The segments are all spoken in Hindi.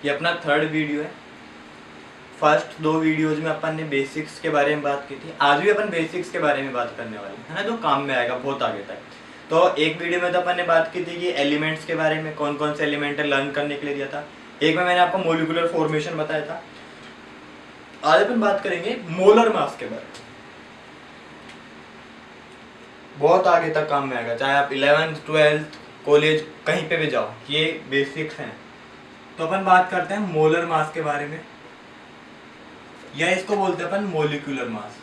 ये अपना थर्ड वीडियो है। फर्स्ट 2 वीडियोज में अपन ने बेसिक्स के बारे में बात की थी, आज भी अपन बेसिक्स के बारे में बात करने वाले हैं, है ना, जो काम में आएगा बहुत आगे तक। तो एक वीडियो में तो अपन ने बात की थी कि एलिमेंट्स के बारे में, कौन कौन से एलिमेंट लर्न करने के लिए दिया था। एक में मैंने आपको मोलिकुलर फॉर्मेशन बताया था। आज अपन बात करेंगे मोलर मास के बारे में, बहुत आगे तक काम में आएगा, चाहे आप 11th 12th कॉलेज कहीं पे भी जाओ, ये बेसिक्स हैं। तो अपन बात करते हैं मोलर मास के बारे में, या इसको बोलते हैं अपन मोलिकुलर मास।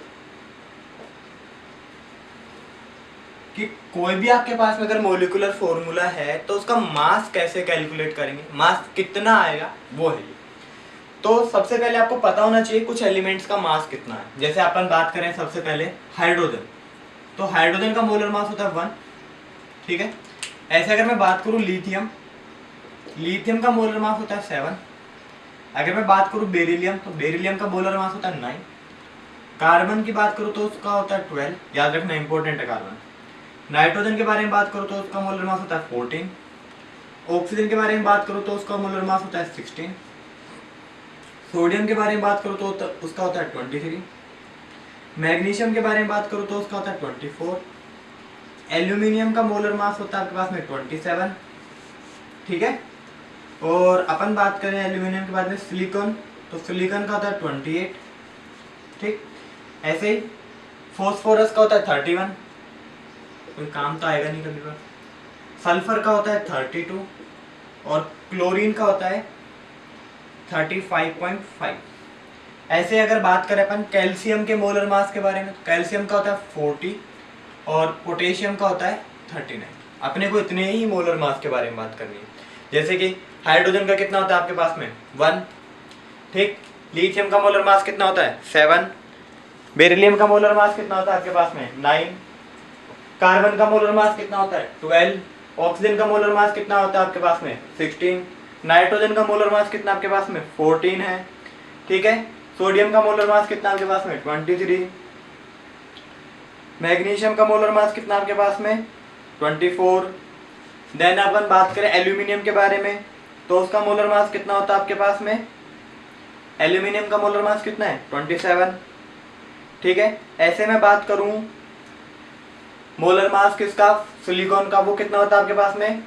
कि कोई भी आपके पास में अगर मोलिकुलर फॉर्मूला है तो उसका मास कैसे कैलकुलेट करेंगे, मास कितना आएगा वो है। तो सबसे पहले आपको पता होना चाहिए कुछ एलिमेंट्स का मास कितना है। जैसे अपन बात करें सबसे पहले हाइड्रोजन, तो हाइड्रोजन का मोलर मास होता है 1, ठीक है। ऐसे अगर मैं बात करूं लिथियम, लिथियम का मोलर मास होता है 7। अगर मैं बात करूं बेरिलियम, तो बेरिलियम का मोलर मास होता है 9। कार्बन की बात करूं तो उसका होता है 12, याद रखना इंपॉर्टेंट है कार्बन। नाइट्रोजन के बारे में बात करूं तो उसका मोलर मास होता है 14। ऑक्सीजन के बारे में बात करूं तो उसका मोलर मास होता है 16। सोडियम के बारे में बात करूं तो उसका होता है 23। मैग्नीशियम के बारे में बात करूं तो उसका होता है 24। एल्यूमिनियम का मोलर मास होता है आपके पास में 27, ठीक है। और अपन बात करें एल्यूमिनियम के बाद में सिलिकॉन, तो सिलिकॉन का होता है 28, ठीक। ऐसे ही फॉस्फोरस का होता है 31, कोई काम तो आएगा नहीं कभी पर। सल्फर का होता है 32 और क्लोरीन का होता है 35.5। ऐसे अगर बात करें अपन कैल्शियम के मोलर मास के बारे में, तो कैल्शियम का होता है 40 और पोटेशियम का होता है 39। अपने को इतने ही मोलर मास के बारे में बात करनी है। जैसे कि हाइड्रोजन का कितना होता है आपके पास में 1, ठीक। लिथियम का मोलर मास कितना होता है 7। बेरिलियम का मोलर मास कितना होता है आपके पास में 9। कार्बन का मोलर मास कितना होता है 12। ऑक्सीजन का मोलर मास कितना होता है आपके पास में 16। नाइट्रोजन का मोलर मास कितना आपके पास में 14 है, ठीक है। सोडियम का मोलर मास कितना आपके पास में 23। मैग्नीशियम का मोलर मास कितना आपके पास में 24। देन अपन बात करें एल्यूमिनियम के बारे में, तो उसका मोलर मास कितना होता है आपके पास में, एल्यूमिनियम का मोलर मास कितना है 27, ठीक है। ऐसे में बात करूं मोलर मास किसका, सिलिकॉन का, वो कितना होता है आपके पास में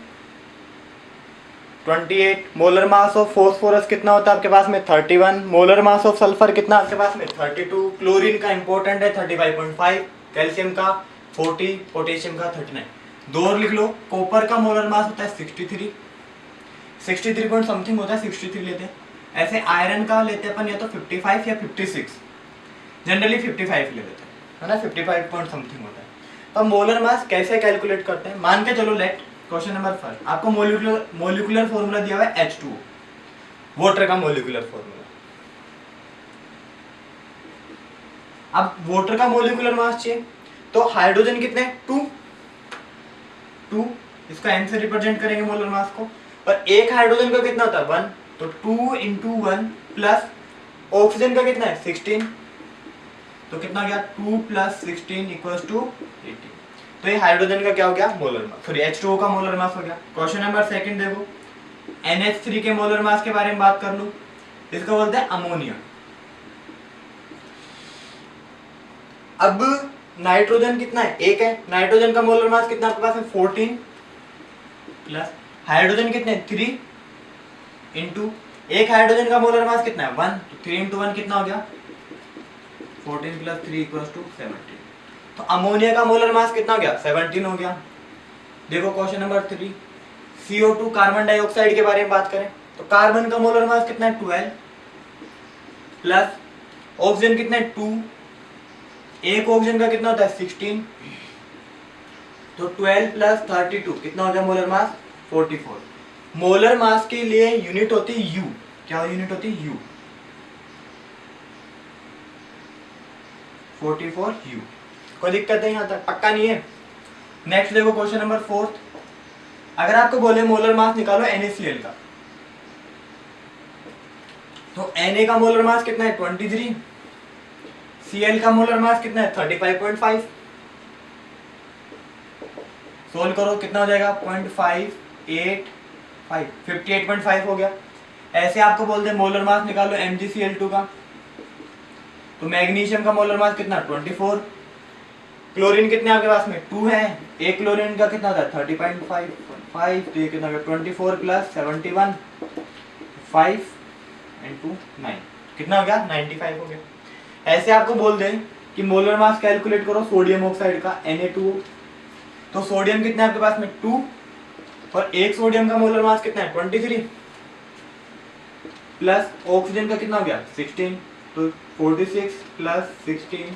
28। मोलर मास ऑफ फॉस्फोरस कितना होता है आपके पास में 31। मोलर मास ऑफ सल्फर कितना आपके पास में 32। क्लोरीन का इंपॉर्टेंट है 35.5। कैल्शियम का 40, पोटेशियम का 39। दो और लिख लो। कॉपर का मोलर मास होता है 63 पॉइंट समथिंग होता है, 63 लेते हैं। ऐसे आयरन का लेते हैं अपन या तो 55 या 56, जनरली 55 ले लेते हैं, है ना, 55 पॉइंट समथिंग होता है। तो मोलर मास कैसे कैलकुलेट करते हैं, मान के चलो लेट क्वेश्चन नंबर 1 आपको मोलिकुलर फॉर्मूला दिया हुआ है H2O, वाटर का मोलिकुलर फॉर्मूला। अब वाटर का मोलिकुलर मास चाहिए, तो हाइड्रोजन कितने 2, इसका M से रिप्रेजेंट करेंगे मोलर मास को। और एक हाइड्रोजन का कितना होता है 1, तो 2 × 1 प्लस ऑक्सीजन का कितना है 16, तो कितना गया 2 + 16 = 18। तो ये हाइड्रोजन का क्या हो गया मोलर मास, सॉरी H2O का मोलर मास हो गया। क्वेश्चन नंबर 2 देखो, NH3 के मोलर मास के बारे में बात कर लूं, इसको बोलते हैं अमोनिया। अब नाइट्रोजन कितना है, एक है, नाइट्रोजन का मोलर मास कितना आपके पास है 14 प्लस हाइड्रोजन कितने 3 इंटू एक हाइड्रोजन का मोलर मास कितना है 1, तो 3 × 1 कितना हो गया 14 + 3 = 17। तो अमोनिया का मोलर मास कितना हो गया 17 हो गया। देखो question number 3, CO2 carbon dioxide के बारे में बात करें, तो कार्बन का मोलर मास कितना है 12 प्लस ऑक्सीजन कितना है 2, एक ऑक्सीजन का कितना होता है 16, तो 12 + 32 कितना हो गया मोलर मास 44। मोलर मास के लिए यूनिट होती है U, क्या यूनिट होती है U, 44 U। कोई दिक्कत है यहाँ तक, पक्का नहीं है। नेक्स्ट देखो क्वेश्चन नंबर 4, अगर आपको बोले मोलर मास निकालो NaCl का, तो Na का मोलर मास कितना है 23, Cl का मोलर मास कितना है 35.5। सोल्व करो कितना हो जाएगा 0.585, 58.5 हो गया। ऐसे आपको बोल दे मोलर मास निकालो MgCl2 का, तो मैग्नीशियम का मोलर मास कितना 24, क्लोरीन कितने आपके पास में 2 है, एक क्लोरीन का कितना था 30.5, तो ये कितना हो गया 24 प्लस 71, 5 इंटू 9 कितना हो गया 95 हो गया। ऐसे आपको बोल दें कि मोलर मास कैलकुलेट करो सोडियम ऑक्साइड का Na2, तो सोडियम कितना है आपके पास में 2 और एक सोडियम का मोलर मास कितना है 23 प्लस ऑक्सीजन का कितना हो गया 16, तो 46 प्लस 16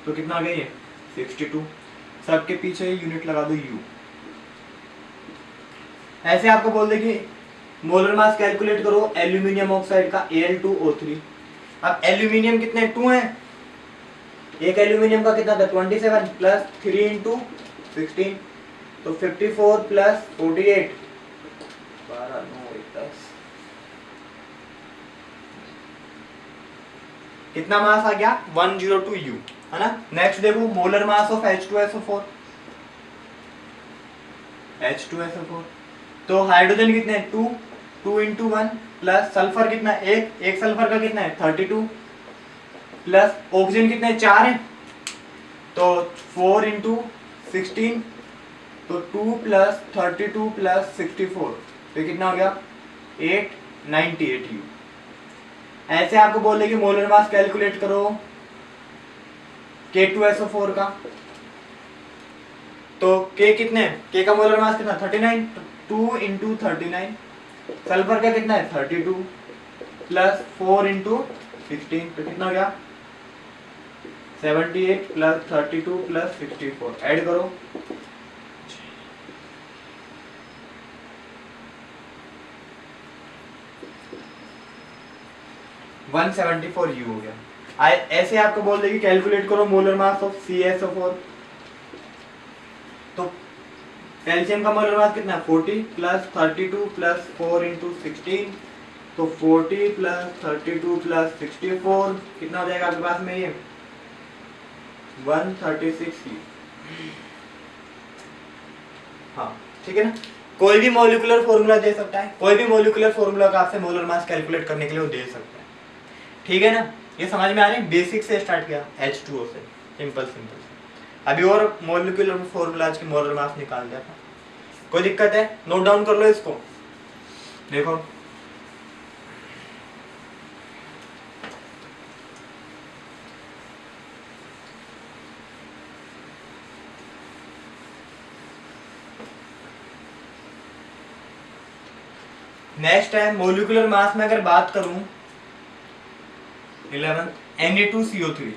तो कितना हो गया ये 62, सबके पीछे यूनिट लगा दो U। ऐसे आपको बोल दे कि मोलर मास कैलकुलेट करो एल्यूमिनियम ऑक्साइड का Al2O3। अब एल्यूमिनियम कितने 2 हैं, एक एल्यूमिनियम का कितना था 27 प्लस 3 इंटू 16 तो 54 प्लस 48 12 9 10 कितना मास आ गया 102 U है ना। नेक्स्ट देखो molar mass of H2SO4, H2SO4 तो हाइड्रोजन कितने हैं 2, 2 इंटू 1 प्लस सल्फर कितना है एक सल्फर का कितना है 32 प्लस ऑक्सीजन कितने 4 है तो 4 इंटू 16 तो 2 प्लस 32 प्लस 64 तो कितना हो गया 898 U। ऐसे आपको बोले कि मोलर मास कैलकुलेट करो K2SO4 का, तो K कितने K का मोलर मास कितना 39, 2 इंटू 39, सल्फर का कितना है 32 प्लस 4 इंटू 16 तो कितना हो गया 78 प्लस 32 प्लस 64 ऐड करो 174 U हो गया। ऐसे आपको बोल देगी कैलकुलेट करो मोलर मास ऑफ CaSO4, तो कैल्शियम का मोलर मास कितना 40 प्लस 32 प्लस 4 इंटू 16 तो 40 प्लस 32 प्लस 64 कितना हो जाएगा आपके पास में ये 136 U। हाँ ठीक है ना, कोई भी मॉलिक्यूलर फॉर्मूला दे सकता है, कोई भी मॉलिक्यूलर फॉर्मूला का आपसे मोलर मास कैलकुलेट करने के लिए वो दे सकता है, ठीक है ना। ये समझ में आ रही है, बेसिक से स्टार्ट किया H2O से, सिंपल सिंपल। अभी और मॉलिक्यूलर फॉर्मूलाज की मोलर मास निकाल दिया था, कोई दिक्कत है नोट डाउन कर लो इसको। देखो नेक्स्ट है मॉलिक्यूलर मास में अगर बात करूं 11 Na2CO3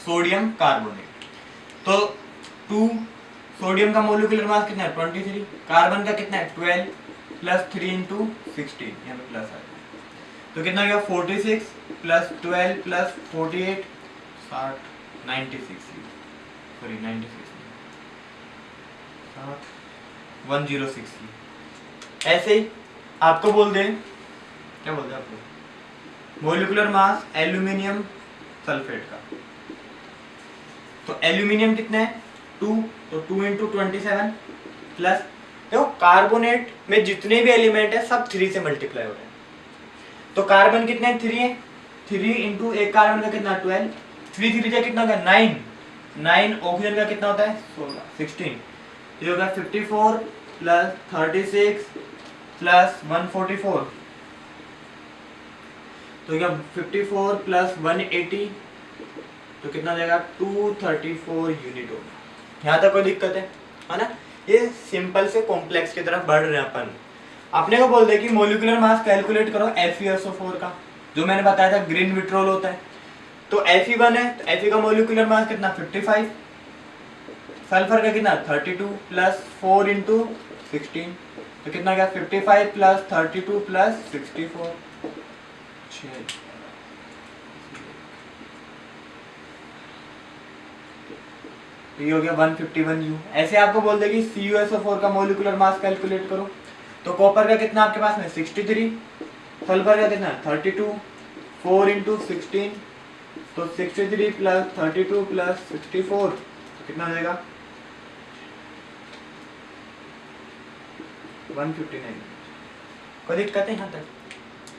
सोडियम कार्बोनेट, तो 2 सोडियम का मॉलिक्यूलर मास कितना है 23, कार्बन का कितना है 12 प्लस 3 इंटू 16 यहाँ पे प्लस आ गया तो कितना गया 46 प्लस 12 प्लस 48 60 96 सॉरी 96 106। ऐसे ही आपको बोल दें क्या बोलते हैं आपको मॉलिक्यूलर मास एल्यूमिनियम सल्फेट का, तो एल्यूमिनियम कितना है 2 तो 2 इंटू 27 प्लस देखो कार्बोनेट में जितने भी एलिमेंट है सब 3 से मल्टीप्लाई हो रहे हैं, तो कार्बन कितने हैं 3 है 3 इंटू एक कार्बन का कितना 12 3 3 कितना होगा 9 ऑक्सीजन का कितना होता है 16 ये होगा 54 प्लस 36 प्लस 144 तो क्या 54 प्लस 180 तो कितना जाएगा 234 यूनिट होगा। यहाँ तक कोई दिक्कत है ना। ये सिंपल से कॉम्प्लेक्स की तरफ बढ़ रहे हैं अपन। अपने को बोल दे कि मोलिकुलर मास कैलकुलेट करो FeSO4 का, जो मैंने बताया था ग्रीन विट्रोल होता है, तो Fe1 है तो Fe का मोलिकुलर मास कितना 55, सल्फर का कितना 32 प्लस 4 इंटू 16 तो कितना गया 55 प्लस 32 प्लस 64 तो ये हो गया 151 U। ऐसे आपको बोल देगी CuSO4 का मोलिकुलर मास कैलकुलेट करो, तो कॉपर का कितना आपके पास में 63, सल्फर का कितना 32 4 इंटू 16 तो 63 प्लस 32 प्लस 64 तो कितना हो जाएगा 159। कोई दिक्कत है यहाँ तक?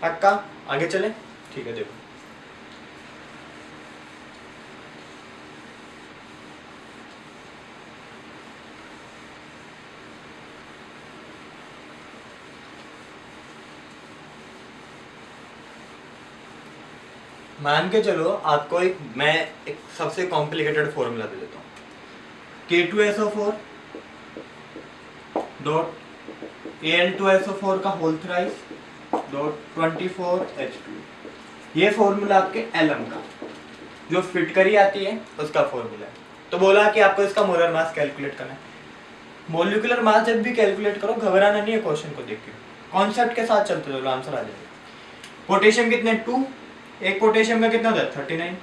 पक्का? आगे चले? ठीक है, देखो मान के चलो आपको मैं एक सबसे कॉम्प्लिकेटेड फॉर्मूला दे देता हूँ। K2SO4 डॉट Al2SO4 का होल थ्राइस डॉट 24H2। ये फॉर्मूला आपके एलएम का जो फिटकरी आती है उसका फॉर्मूला है। तो बोला कि आपको इसका मोलर मास कैलकुलेट करना है। मोलिकुलर मास जब भी कैलकुलेट करो घबराना नहीं है, क्वेश्चन को देख के कॉन्सेप्ट के साथ चलते चलो आंसर आ जाएगा। पोटेशियम कितने 2, एक पोटेशियम का कितना होता है 39,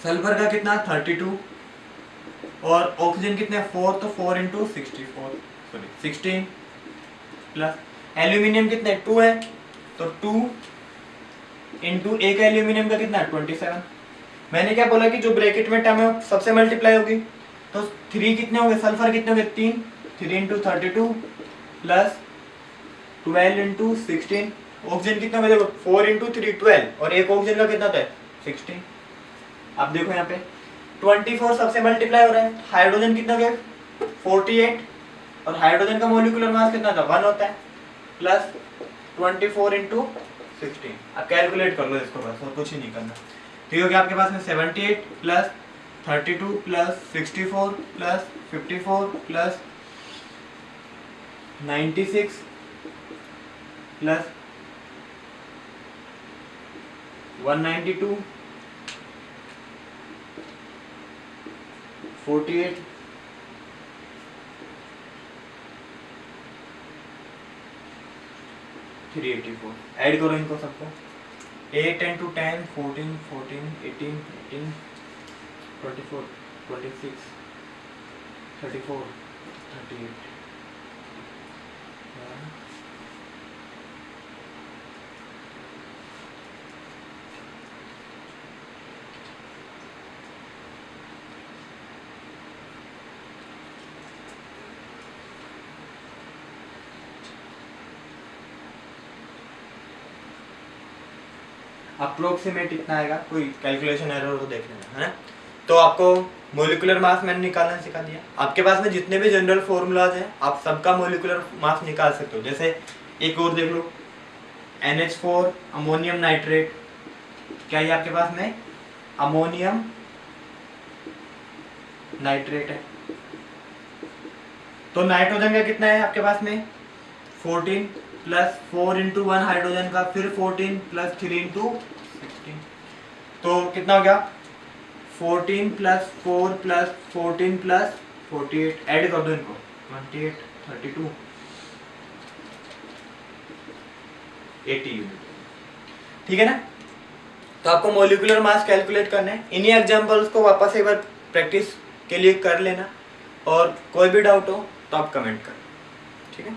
सल्फर का कितना 32 और ऑक्सीजन कितने 4, तो 4 इंटू 16 प्लस एल्यूमिनियम कितने 2 है तो 2 इंटू एक एल्यूमिनियम का कितना 27। मैंने क्या बोला कि जो ब्रैकेट में टर्म है सबसे मल्टीप्लाई होगी, तो 3 कितने होंगे, सल्फर कितने होंगे 3 इंटू 32 प्लस 12 इंटू 16। ऑक्सीजन कितना होगा देखो 4 इंटू 3 12 और एक ऑक्सीजन का कितना होता है 16। अब देखो यहाँ पे 24 सबसे मल्टीप्लाई हो रहा है, हाइड्रोजन कितना हो गया 48 और हाइड्रोजन का मोलिकुलर मास कितना था 1 होता है प्लस 24 इंटू 16। अब कैलकुलेट कर लो इसको बस, और कुछ ही नहीं करना। तो ये हो गया आपके पास में 78 plus 32 plus 64 plus 54 plus 96 plus 192 48 384। Add करो इनको सबको, 8 इंटू 10 14 14 18 18 24 26 34 38। अप्रोक्सीमेट इतना आएगा, कोई कैलकुलेशन एरर हो देख लेना, है ना। तो आपको मोलिकुलर मास मैंने निकालना सिखा दिया। आपके पास में जितने भी जनरल फॉर्मूलाज हैं आप सबका मोलिकुलर मास निकाल सकते हो। जैसे एक और देख लो, NH4 अमोनियम नाइट्रेट, क्या ये आपके पास में अमोनियम नाइट्रेट है। तो नाइट्रोजन का कितना है आपके पास में 14 प्लस 4 इंटू 1 हाइड्रोजन का फिर 14 प्लस 3 इंटू 16। तो कितना हो गया 14 प्लस 4 प्लस 14 प्लस 48। ऐड कर दो इनको 28 32 80 यूनिट, ठीक है ना। तो आपको मोलिकुलर मास कैलकुलेट करना है। इन्हीं एग्जांपल्स को वापस एक बार प्रैक्टिस के लिए कर लेना, और कोई भी डाउट हो तो आप कमेंट करें, ठीक है।